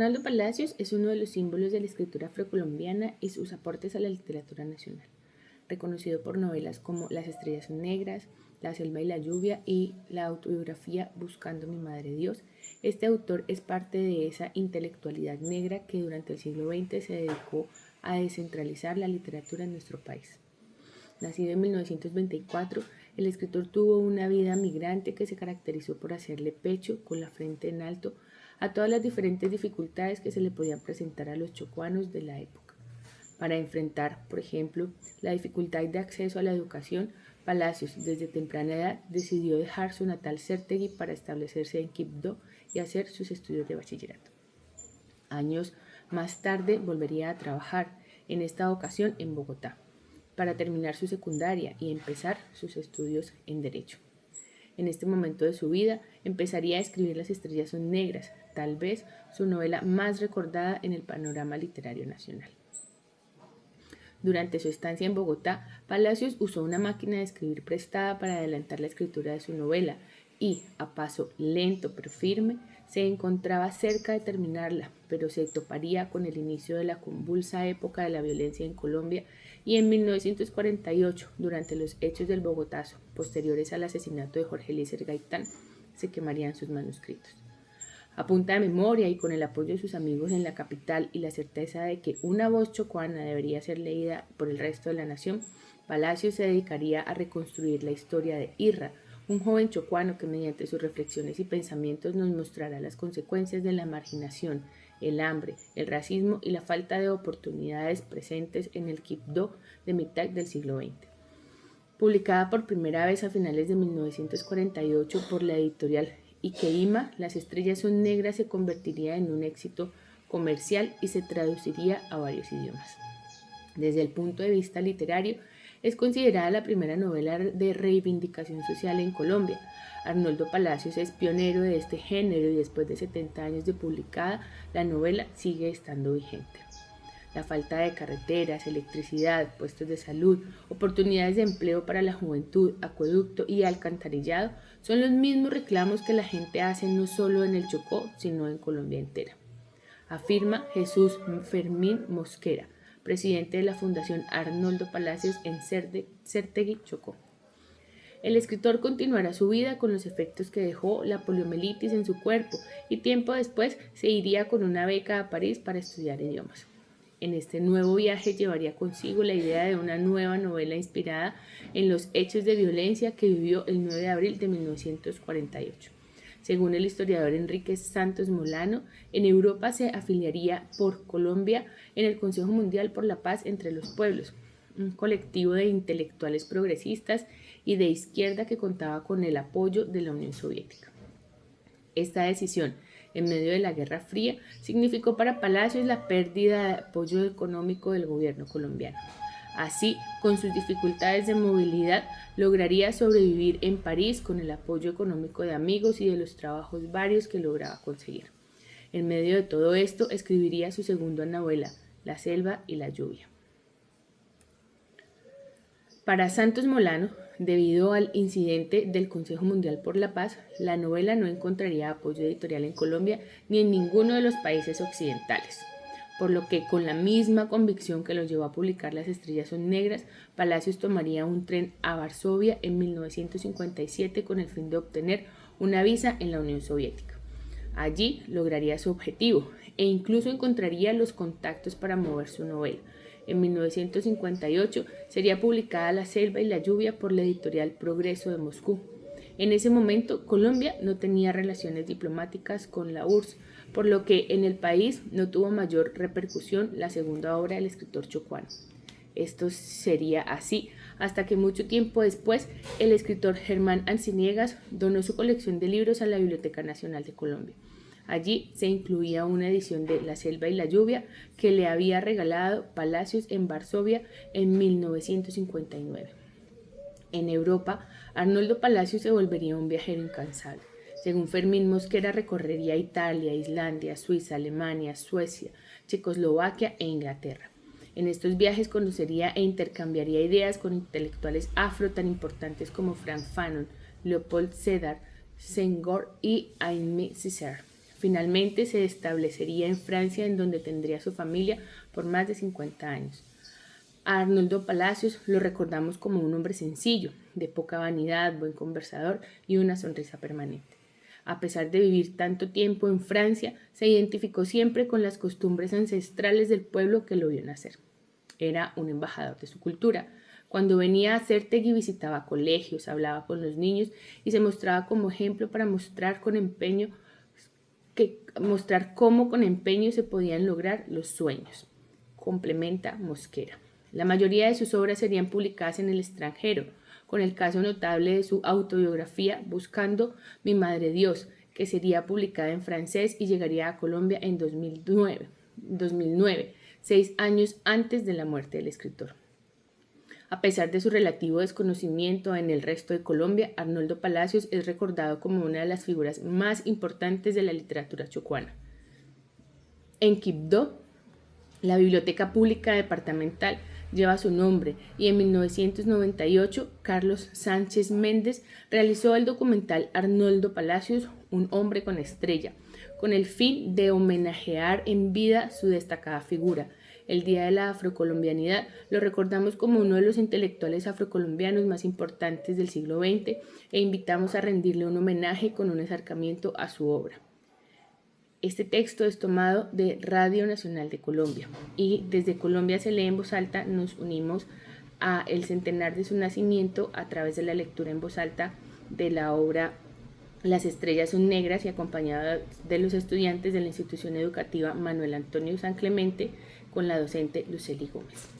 Arnoldo Palacios es uno de los símbolos de la escritura afrocolombiana y sus aportes a la literatura nacional. Reconocido por novelas como Las estrellas son negras, La selva y la lluvia y la autobiografía Buscando mi madre Dios, este autor es parte de esa intelectualidad negra que durante el siglo XX se dedicó a descentralizar la literatura en nuestro país. Nacido en 1924, el escritor tuvo una vida migrante que se caracterizó por hacerle pecho, con la frente en alto, a todas las diferentes dificultades que se le podían presentar a los chocuanos de la época. Para enfrentar, por ejemplo, la dificultad de acceso a la educación, Palacios, desde temprana edad, decidió dejar su natal Certegui para establecerse en Quibdó y hacer sus estudios de bachillerato. Años más tarde volvería a trabajar, en esta ocasión en Bogotá, para terminar su secundaria y empezar sus estudios en Derecho. En este momento de su vida empezaría a escribir Las estrellas son negras, tal vez su novela más recordada en el panorama literario nacional. Durante su estancia en Bogotá, Palacios usó una máquina de escribir prestada para adelantar la escritura de su novela y, a paso lento pero firme, se encontraba cerca de terminarla, pero se toparía con el inicio de la convulsa época de la violencia en Colombia y en 1948, durante los hechos del Bogotazo, posteriores al asesinato de Jorge Eliezer Gaitán, se quemarían sus manuscritos. A punta de memoria y con el apoyo de sus amigos en la capital y la certeza de que una voz chocuana debería ser leída por el resto de la nación, Palacios se dedicaría a reconstruir la historia de Irra, un joven chocuano que mediante sus reflexiones y pensamientos nos mostrará las consecuencias de la marginación, el hambre, el racismo y la falta de oportunidades presentes en el Quibdó de mitad del siglo XX. Publicada por primera vez a finales de 1948 por la editorial Ikeima, Las estrellas son negras se convertiría en un éxito comercial y se traduciría a varios idiomas. Desde el punto de vista literario, es considerada la primera novela de reivindicación social en Colombia. Arnoldo Palacios es pionero de este género y después de 70 años de publicada, la novela sigue estando vigente. La falta de carreteras, electricidad, puestos de salud, oportunidades de empleo para la juventud, acueducto y alcantarillado son los mismos reclamos que la gente hace no solo en el Chocó, sino en Colombia entera. Afirma Jesús Fermín Mosquera, presidente de la Fundación Arnoldo Palacios en Certegui, Chocó. El escritor continuará su vida con los efectos que dejó la poliomielitis en su cuerpo y tiempo después se iría con una beca a París para estudiar idiomas. En este nuevo viaje llevaría consigo la idea de una nueva novela inspirada en los hechos de violencia que vivió el 9 de abril de 1948. Según el historiador Enrique Santos Molano, en Europa se afiliaría por Colombia en el Consejo Mundial por la Paz entre los Pueblos, un colectivo de intelectuales progresistas y de izquierda que contaba con el apoyo de la Unión Soviética. Esta decisión, en medio de la Guerra Fría, significó para Palacios la pérdida de apoyo económico del gobierno colombiano. Así, con sus dificultades de movilidad, lograría sobrevivir en París con el apoyo económico de amigos y de los trabajos varios que lograba conseguir. En medio de todo esto, escribiría su segunda novela, La selva y la lluvia. Para Santos Molano, debido al incidente del Consejo Mundial por la Paz, la novela no encontraría apoyo editorial en Colombia ni en ninguno de los países occidentales, por lo que con la misma convicción que lo llevó a publicar Las estrellas son negras, Palacios tomaría un tren a Varsovia en 1957 con el fin de obtener una visa en la Unión Soviética. Allí lograría su objetivo e incluso encontraría los contactos para mover su novela. En 1958 sería publicada La selva y la lluvia por la editorial Progreso de Moscú. En ese momento, Colombia no tenía relaciones diplomáticas con la URSS, por lo que en el país no tuvo mayor repercusión la segunda obra del escritor chocuano. Esto sería así hasta que mucho tiempo después el escritor Germán Arciniegas donó su colección de libros a la Biblioteca Nacional de Colombia. Allí se incluía una edición de La selva y la lluvia que le había regalado Palacios en Varsovia en 1959. En Europa, Arnoldo Palacios se volvería un viajero incansable. Según Fermín Mosquera, recorrería Italia, Islandia, Suiza, Alemania, Suecia, Checoslovaquia e Inglaterra. En estos viajes conocería e intercambiaría ideas con intelectuales afro tan importantes como Frank Fanon, Leopold Sédar Senghor y Aimé Césaire. Finalmente se establecería en Francia, en donde tendría su familia por más de 50 años. A Arnoldo Palacios lo recordamos como un hombre sencillo, de poca vanidad, buen conversador y una sonrisa permanente. A pesar de vivir tanto tiempo en Francia, se identificó siempre con las costumbres ancestrales del pueblo que lo vio nacer. Era un embajador de su cultura. Cuando venía a Certegui visitaba colegios, hablaba con los niños y se mostraba como ejemplo para mostrar cómo con empeño se podían lograr los sueños. Complementa Mosquera. La mayoría de sus obras serían publicadas en el extranjero, con el caso notable de su autobiografía Buscando mi Madre Dios, que sería publicada en francés y llegaría a Colombia en 2009, 6 años antes de la muerte del escritor. A pesar de su relativo desconocimiento en el resto de Colombia, Arnoldo Palacios es recordado como una de las figuras más importantes de la literatura chocuana. En Quibdó, la Biblioteca Pública Departamental lleva su nombre y en 1998 Carlos Sánchez Méndez realizó el documental Arnoldo Palacios, un hombre con estrella, con el fin de homenajear en vida su destacada figura. El Día de la Afrocolombianidad lo recordamos como uno de los intelectuales afrocolombianos más importantes del siglo XX e invitamos a rendirle un homenaje con un acercamiento a su obra. Este texto es tomado de Radio Nacional de Colombia y desde Colombia se lee en voz alta. Nos unimos a el centenar de su nacimiento a través de la lectura en voz alta de la obra Las estrellas son negras y acompañada de los estudiantes de la institución educativa Manuel Antonio San Clemente con la docente Lucely Gómez.